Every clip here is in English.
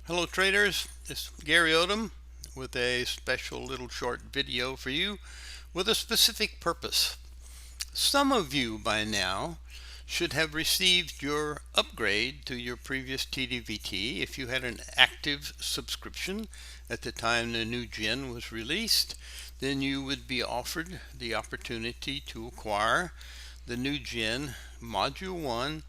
Hello traders, it's Gary Odom with a special little short video for you with a specific purpose. Some of you by now should have received your upgrade to your previous TDVT if you had an active subscription at the time the new gen was released. Then you would be offered the opportunity to acquire the new gen module 1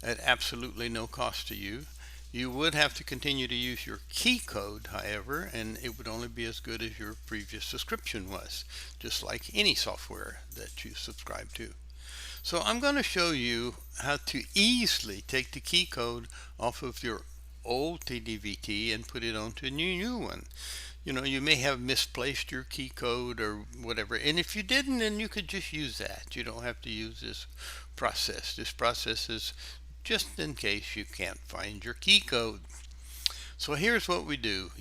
at absolutely no cost to you. You would have to continue to use your key code, however, and it would only be as good as your previous subscription was, just like any software that you subscribe to. So I'm going to show you how to easily take the key code off of your old TDVT and put it onto a new one. You may have misplaced your key code or whatever, and if you didn't, then you could just use that. You don't have to use this process. This process is just in case you can't find your key code. So here's what we do.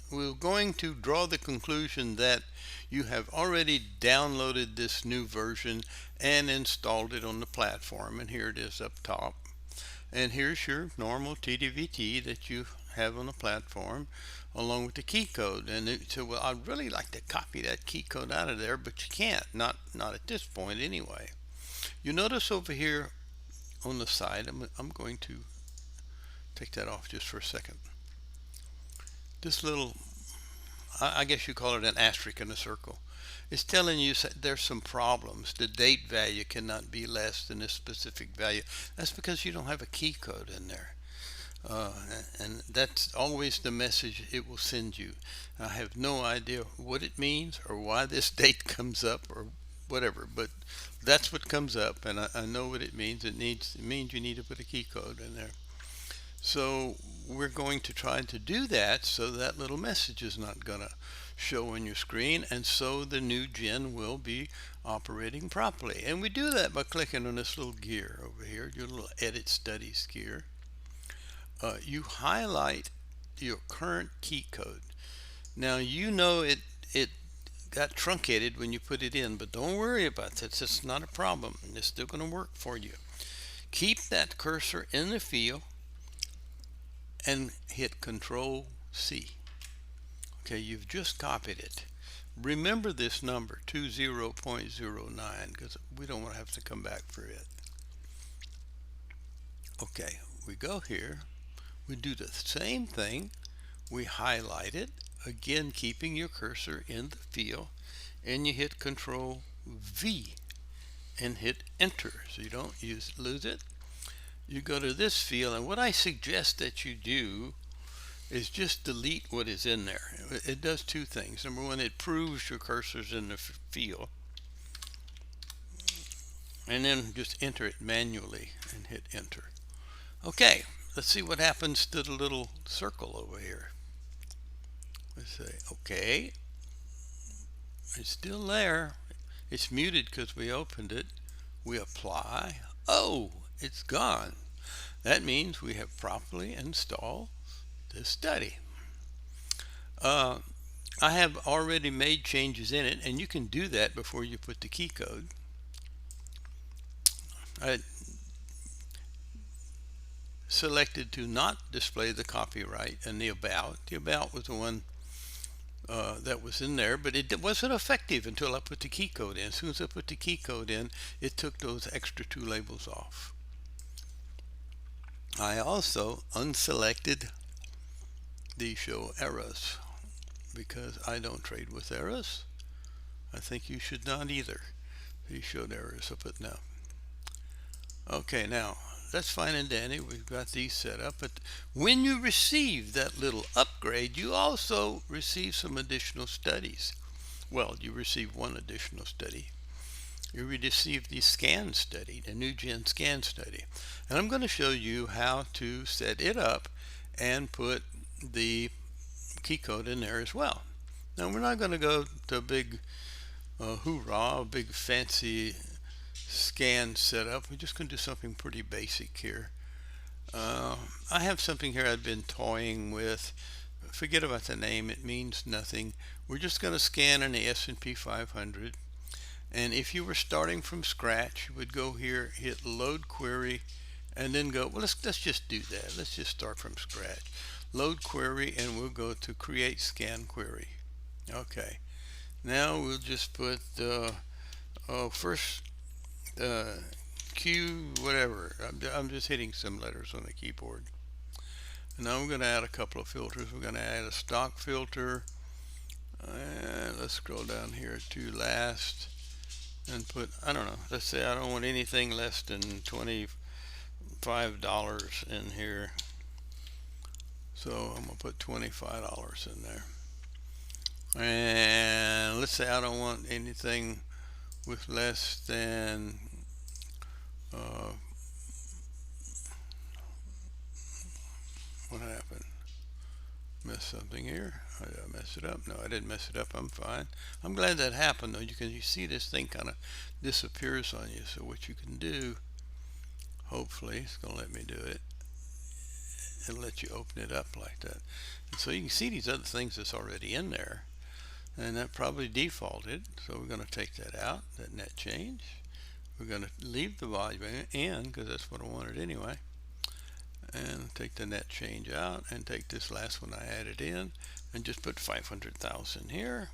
We're going to draw the conclusion that you have already downloaded this new version and installed it on the platform, and here it is up top. And here's your normal TDVT that you have on the platform along with the key code. And so, well, I'd really like to copy that key code out of there, but you can't, not at this point anyway. You notice over here on the side, I'm going to take that off just for a second. This little, I guess you call it an asterisk in a circle. It's telling you there's some problems. The date value cannot be less than this specific value. That's because you don't have a key code in there. Uh, and that's always the message it will send you. I have no idea what it means or why this date comes up or whatever, but that's what comes up, and I know what it means. It means you need to put a key code in there. So we're going to try to do that so that little message is not going to show on your screen, and so the new gen will be operating properly. And we do that by clicking on this little gear over here, your little edit studies gear. You highlight your current key code. Now you know it got truncated when you put it in, but don't worry about that. It's not a problem. It's still going to work for you. Keep that cursor in the field and hit Control C. Okay, you've just copied it. Remember this number 20.09 because we don't want to have to come back for it. Okay, we go here. We do the same thing. We highlight it, again keeping your cursor in the field, and you hit Control V and hit Enter so you don't lose it. You go to this field, and what I suggest that you do is just delete what is in there. It does two things. Number one, it proves your cursor's in the field, and then just enter it manually and hit Enter. Okay, let's see what happens to the little circle over here. Let's say, okay, it's still there. It's muted because we opened it. We apply. Oh, it's gone. That means we have properly installed this study. I have already made changes in it, and you can do that before you put the key code. I selected to not display the copyright and the about. The about was the one that was in there, but it wasn't effective until I put the key code in. As soon as I put the key code in, it took those extra two labels off. I also unselected the show errors because I don't trade with errors. I think you should not either. These showed errors, I put no. Okay, now that's fine and dandy. We've got these set up, but when you receive that little upgrade, you also receive some additional studies. Well, you receive one additional study. You receive the scan study, the new gen scan study, and I'm going to show you how to set it up and put the key code in there as well. Now we're not going to go to a big hoorah, a big fancy scan setup. We're just going to do something pretty basic here. I have something here I've been toying with. Forget about the name, it means nothing. We're just going to scan in the S&P 500, and if you were starting from scratch, you would go here, hit load query, and then go, well, let's just do that. Let's just start from scratch. load query, and we'll go to create scan query. Okay, now we'll just put first Q whatever. I'm just hitting some letters on the keyboard. And now I'm going to add a couple of filters. We're going to add a stock filter. And let's scroll down here to last and put, I don't know, let's say I don't want anything less than $25 in here. So I'm going to put $25 in there. And let's say I don't want anything with less than what happened? Messed something here. Did I mess it up? No, I didn't mess it up. I'm fine. I'm glad that happened though. You see this thing kind of disappears on you. So what you can do, hopefully, it's gonna let me do it. It'll let you open it up like that. And so you can see these other things that's already in there. And that probably defaulted. So we're gonna take that out, that net change. We're gonna leave the volume in because that's what I wanted anyway. And take the net change out and take this last one I added in and just put 500,000 here.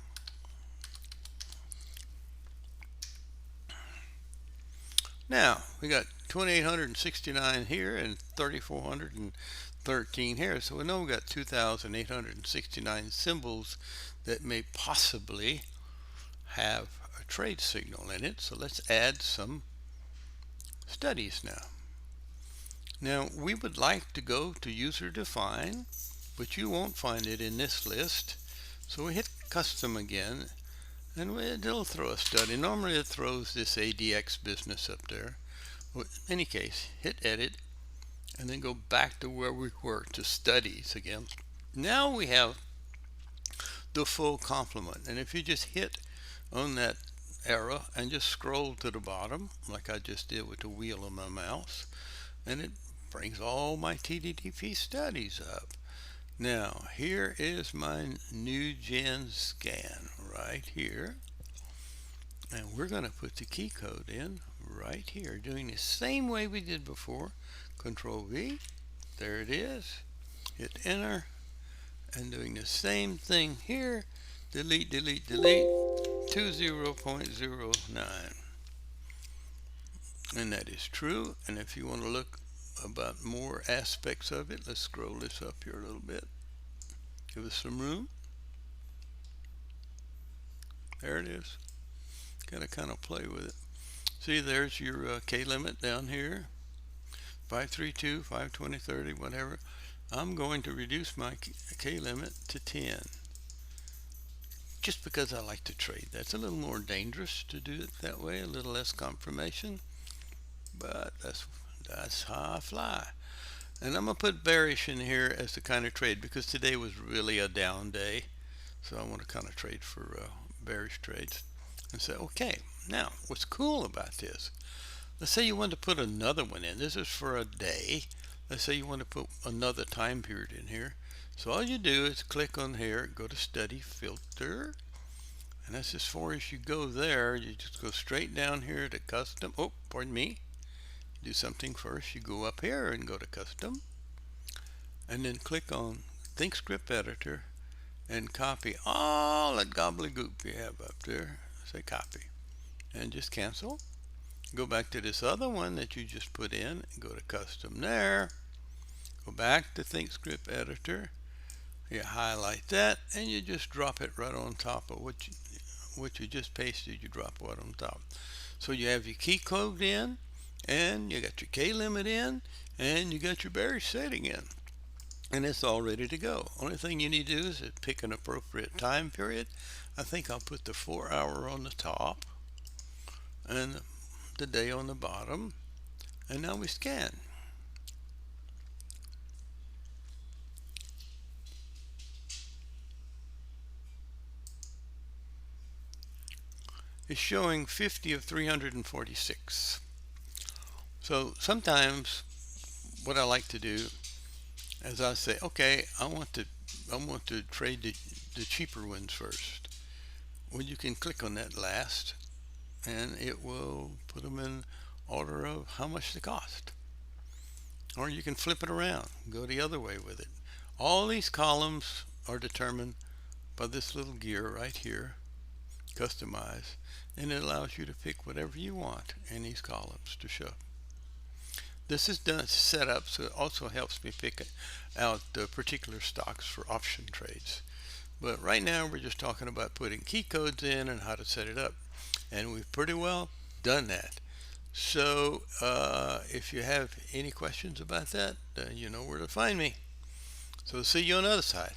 Now we got 2,869 here and 3,413 here. So we know we got 2,869 symbols that may possibly have a trade signal in it. So let's add some studies now. Now we would like to go to user define, but you won't find it in this list. So we hit custom again, and it'll throw a study. Normally it throws this ADX business up there. Well, in any case, hit edit, and then go back to where we were to studies again. Now we have the full complement, and if you just hit on that arrow and just scroll to the bottom, like I just did with the wheel of my mouse, and it brings all my TDDP studies up. Now here is my new gen scan right here, and we're going to put the key code in right here, doing the same way we did before. Control V, there it is, hit enter, and doing the same thing here. Delete, delete, delete, 20.09, and that is true. And if you want to look about more aspects of it, let's scroll this up here a little bit, give us some room. There it is. Gotta kind of play with it. See, there's your K limit down here, 532, 520, 30, whatever. I'm going to reduce my K limit to 10 just because I like to trade. That's a little more dangerous to do it that way, a little less confirmation, but that's how I fly. And I'm gonna put bearish in here as the kind of trade because today was really a down day, so I want to kind of trade for bearish trades. And say, okay, now what's cool about this, let's say you want to put another one in. This is for a day. Let's say you want to put another time period in here. So all you do is click on here, go to study filter, and that's as far as you go there. You just go straight down here to custom. Oh, pardon me. Do something first. You go up here and go to custom, and then click on think script editor and copy all that gobbledygook you have up there. Say copy and just cancel. Go back to this other one that you just put in and go to custom there. Go back to think script editor. You highlight that and you just drop it right on top of what you just pasted. You drop it on top. So you have your key code in, and you got your K limit in, and you got your bearish setting in, and it's all ready to go. Only thing you need to do is pick an appropriate time period. I think I'll put the 4 hour on the top and the day on the bottom, and now we scan. It's showing 50 of 346. So sometimes what I like to do is I say, okay, I want to trade the cheaper ones first. Well, you can click on that last, and it will put them in order of how much they cost. Or you can flip it around, go the other way with it. All these columns are determined by this little gear right here, customize, and it allows you to pick whatever you want in these columns to show. This is done set up so it also helps me pick out particular stocks for option trades. But right now we're just talking about putting key codes in and how to set it up, and we've pretty well done that. So if you have any questions about that, you know where to find me. So see you on the other side.